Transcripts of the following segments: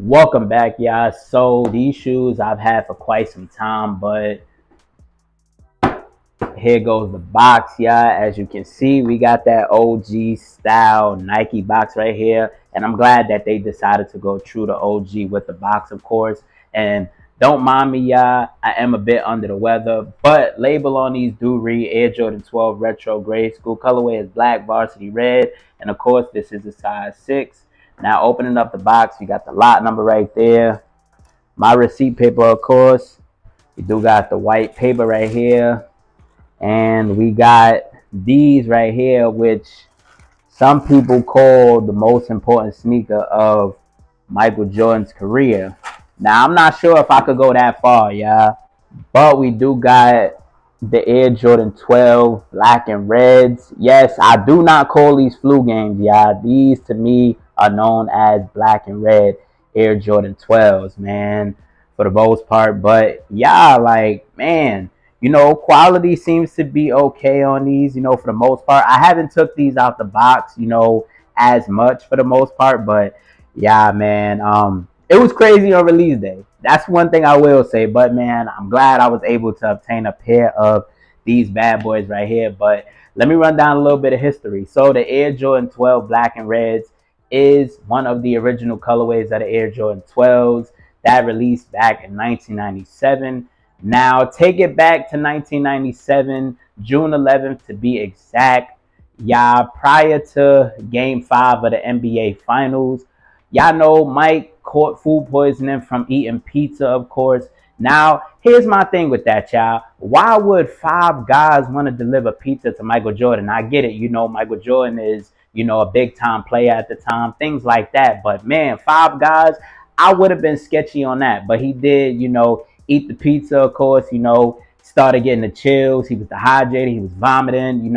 Welcome back, y'all. So these shoes I've had for quite some time, but here goes the box, y'all. As you can see, we got that OG style Nike box right here, and I'm glad that they decided to go true to OG with the box, of course. And don't mind me, y'all. I am a bit under the weather, but label on these do read Air Jordan 12 Retro Grade School. Colorway is black, varsity red, and of course, this is a size 6. Now, opening up the box, you got the lot number right there. My receipt paper, of course. We do got the white paper right here. And we got these right here, which some people call the most important sneaker of Michael Jordan's career. Now, I'm not sure if I could go that far, yeah. But we do got the Air Jordan 12 black and reds. Yes, I do not call these flu games, yeah. These to me are known as black and red Air Jordan 12s, man, for the most part. But yeah, like, man, quality seems to be okay on these, for the most part. I haven't took these out the box, as much for the most part, but yeah, man. It was crazy on release day. That's one thing I will say. But man, I'm glad I was able to obtain a pair of these bad boys right here. But let me run down a little bit of history. So the Air Jordan 12 black and reds is one of the original colorways of the Air Jordan 12s that released back in 1997. Now take it back to 1997, June 11th to be exact. Yeah, prior to Game 5 of the NBA Finals. Y'all know Mike caught food poisoning from eating pizza, of course. Now, here's my thing with that, y'all. Why would 5 guys want to deliver pizza to Michael Jordan? I get it. Michael Jordan is, a big time player at the time, things like that. But man, 5 guys, I would have been sketchy on that. But he did, eat the pizza, of course, started getting the chills. He was dehydrated. He was vomiting,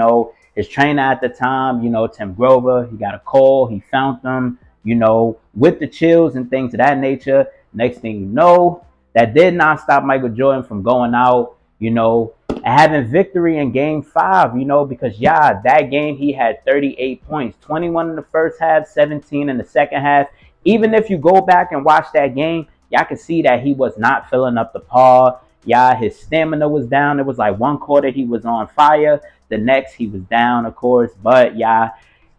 his trainer at the time, Tim Grover, he got a call. He found them, with the chills and things of that nature. Next thing you know, that did not stop Michael Jordan from going out, and having victory in Game 5, because, yeah, that game he had 38 points, 21 in the first half, 17 in the second half. Even if you go back and watch that game, y'all can see that he was not filling up the par. Yeah, his stamina was down. It was like one quarter he was on fire. The next he was down, of course. But, yeah,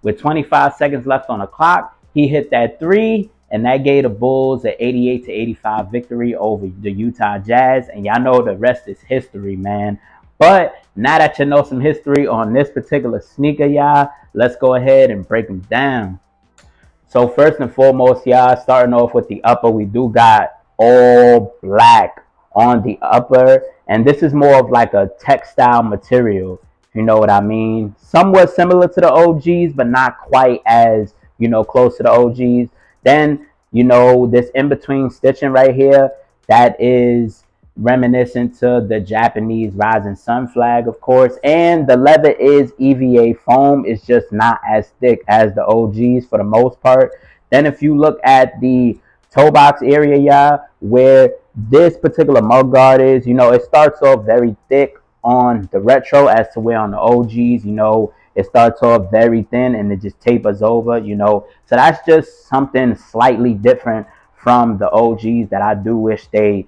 with 25 seconds left on the clock, he hit that three, and that gave the Bulls an 88-85 victory over the Utah Jazz. And y'all know the rest is history, man. But now that you know some history on this particular sneaker, y'all, let's go ahead and break them down. So first and foremost, y'all, starting off with the upper, we do got all black on the upper. And this is more of like a textile material, if you know what I mean. Somewhat similar to the OGs, but not quite as, close to the OGs. Then, this in-between stitching right here, that is reminiscent to the Japanese rising sun flag, of course. And the leather is EVA foam. It's just not as thick as the OGs for the most part. Then if you look at the toe box area, yeah, where this particular mug guard is, it starts off very thick on the retro as to where on the OGs, it starts off very thin and it just tapers over, So that's just something slightly different from the OGs that I do wish they,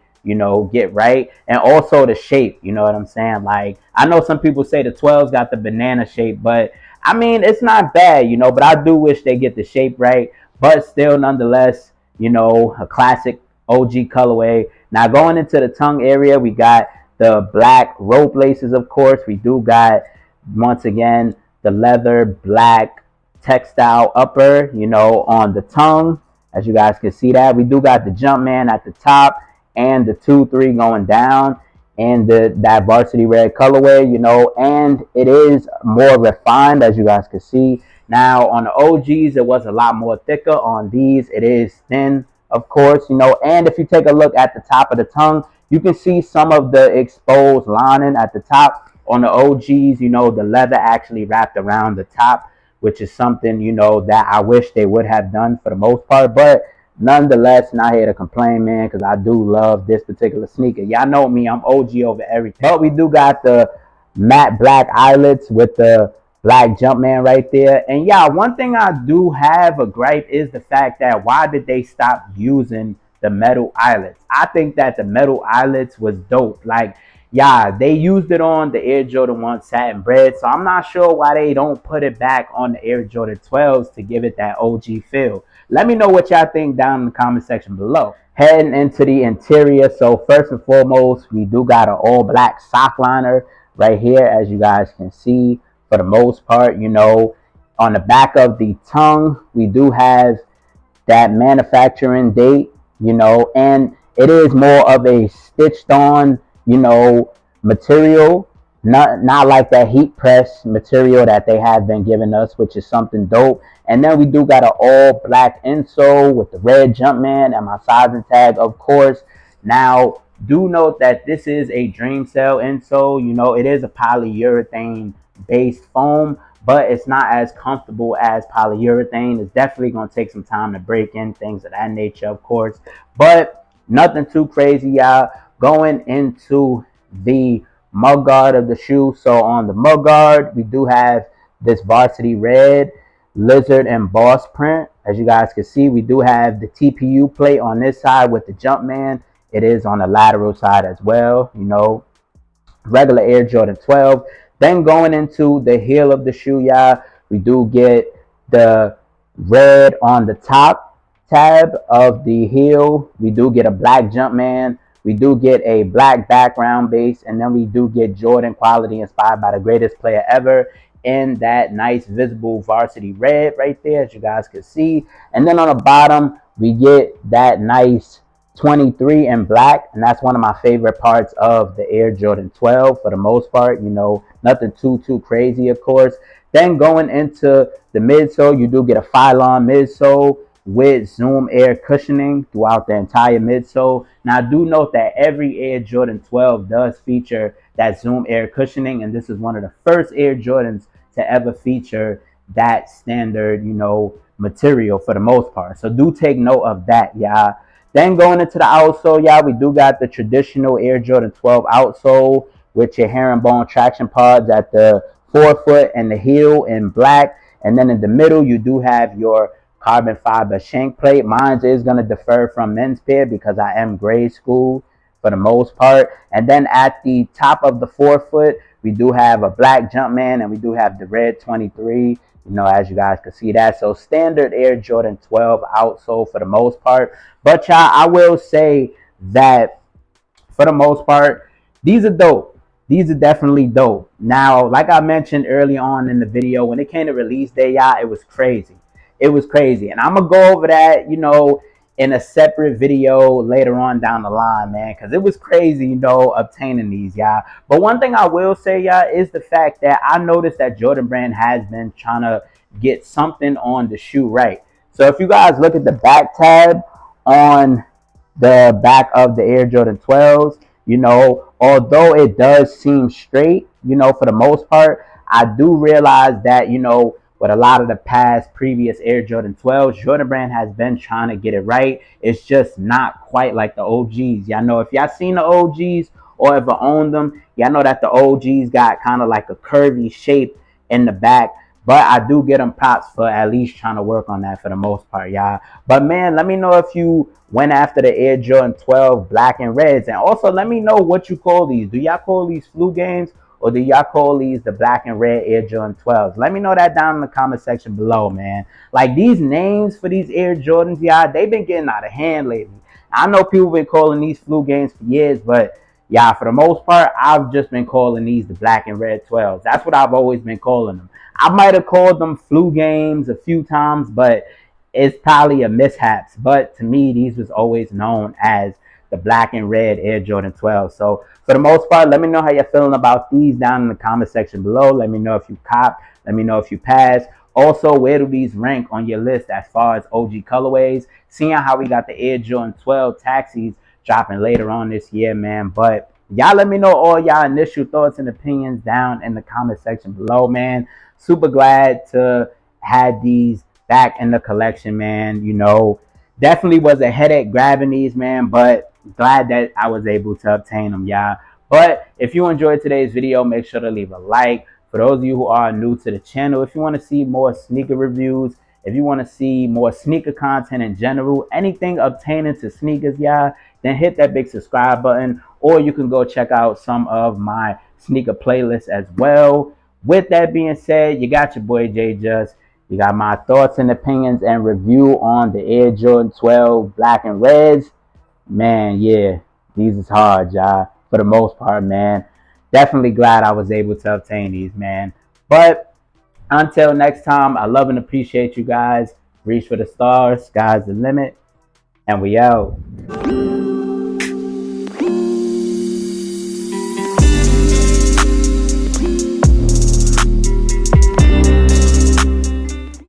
get right. And also the shape, you know what I'm saying? Like, I know some people say the 12s got the banana shape, but I mean, it's not bad, but I do wish they get the shape right. But still, nonetheless, a classic OG colorway. Now, going into the tongue area, we got the black rope laces, of course. We do got, once again, the leather black textile upper, on the tongue. As you guys can see that. We do got the Jumpman at the top and the 2-3 going down, and that varsity red colorway, and it is more refined, as you guys can see. Now, on the OGs, it was a lot more thicker. On these, it is thin, of course, and if you take a look at the top of the tongue, you can see some of the exposed lining at the top. On the OGs, the leather actually wrapped around the top, which is something, that I wish they would have done for the most part. But nonetheless, not here to complain, man, because I do love this particular sneaker. Y'all know me, I'm OG over everything. But we do got the matte black eyelets with the black Jumpman right there. And yeah, one thing I do have a gripe is the fact that why did they stop using the metal eyelets? I think that the metal eyelets was dope. Like, yeah, they used it on the Air Jordan 1 satin bread, so I'm not sure why they don't put it back on the Air Jordan 12s to give it that OG feel. Let me know what y'all think down in the comment section below. Heading into the interior, so first and foremost, we do got an all black sock liner right here, as you guys can see. For the most part, on the back of the tongue, we do have that manufacturing date, and it is more of a stitched on, material, not like that heat press material that they have been giving us, which is something dope. And then we do got an all black insole with the red Jumpman and my sizing tag, of course. Now, do note that this is a Dream Cell insole. It is a polyurethane based foam, but it's not as comfortable as polyurethane. It's definitely going to take some time to break in, things of that nature, of course, but nothing too crazy, y'all. Going into the mudguard of the shoe. So on the mudguard, we do have this varsity red lizard and boss print. As you guys can see, we do have the TPU plate on this side with the Jumpman. It is on the lateral side as well, regular Air Jordan 12. Then going into the heel of the shoe, y'all, we do get the red on the top tab of the heel. We do get a black Jumpman. We do get a black background base, and then we do get Jordan quality inspired by the greatest player ever in that nice visible varsity red right there, as you guys can see. And then on the bottom, we get that nice 23 in black, and that's one of my favorite parts of the Air Jordan 12 for the most part. Nothing too crazy, of course. Then going into the midsole, you do get a Phylon midsole with Zoom Air cushioning throughout the entire midsole. Now, do note that every Air Jordan 12 does feature that Zoom Air cushioning, and this is one of the first Air Jordans to ever feature that standard, material for the most part. So do take note of that, y'all. Then going into the outsole, y'all, we do got the traditional Air Jordan 12 outsole with your herringbone traction pods at the forefoot and the heel in black. And then in the middle, you do have your carbon fiber shank plate. Mine is going to differ from men's pair because I am grade school for the most part. And then at the top of the forefoot, we do have a black Jumpman and we do have the red 23. As you guys can see that. So standard Air Jordan 12 outsole for the most part. But y'all, I will say that for the most part, these are dope. These are definitely dope. Now, like I mentioned early on in the video, when it came to release day, y'all, it was crazy. It was crazy. And I'm going to go over that, in a separate video later on down the line, man, because it was crazy, obtaining these, y'all. But one thing I will say, y'all, is the fact that I noticed that Jordan Brand has been trying to get something on the shoe right. So if you guys look at the back tab on the back of the Air Jordan 12s, although it does seem straight, for the most part, I do realize that, with a lot of the past previous Air Jordan 12s, Jordan Brand has been trying to get it right. It's just not quite like the OGs. Y'all know if y'all seen the OGs or ever owned them, y'all know that the OGs got kind of like a curvy shape in the back. But I do get them props for at least trying to work on that for the most part, y'all. But man, let me know if you went after the Air Jordan 12 black and reds. And also let me know what you call these. Do y'all call these flu games? Or do y'all call these the black and red Air Jordan 12s? Let me know that down in the comment section below, man. Like, these names for these Air Jordans, y'all, they've been getting out of hand lately. I know people been calling these flu games for years, but yeah, for the most part, I've just been calling these the black and red 12s. That's what I've always been calling them. I might have called them flu games a few times, but it's probably a mishaps. But to me, these was always known as the black and red Air Jordan 12. So for the most part, let me know how you're feeling about these down in the comment section below. Let me know if you cop. Let me know if you pass. Also, where do these rank on your list as far as OG colorways? Seeing how we got the Air Jordan 12 taxis dropping later on this year, man. But y'all let me know all y'all initial thoughts and opinions down in the comment section below, man. Super glad to have these back in the collection, man. Definitely was a headache grabbing these, man, but glad that I was able to obtain them, y'all. But if you enjoyed today's video, make sure to leave a like. For those of you who are new to the channel, if you want to see more sneaker reviews, if you want to see more sneaker content in general, anything obtaining to sneakers, y'all, then hit that big subscribe button, or you can go check out some of my sneaker playlists as well. With that being said, you got your boy J-Jus. You got my thoughts and opinions and review on the Air Jordan 12 black and reds. Man, yeah, these is hard, y'all. For the most part, man. Definitely glad I was able to obtain these, man. But until next time, I love and appreciate you guys. Reach for the stars, sky's the limit, and we out.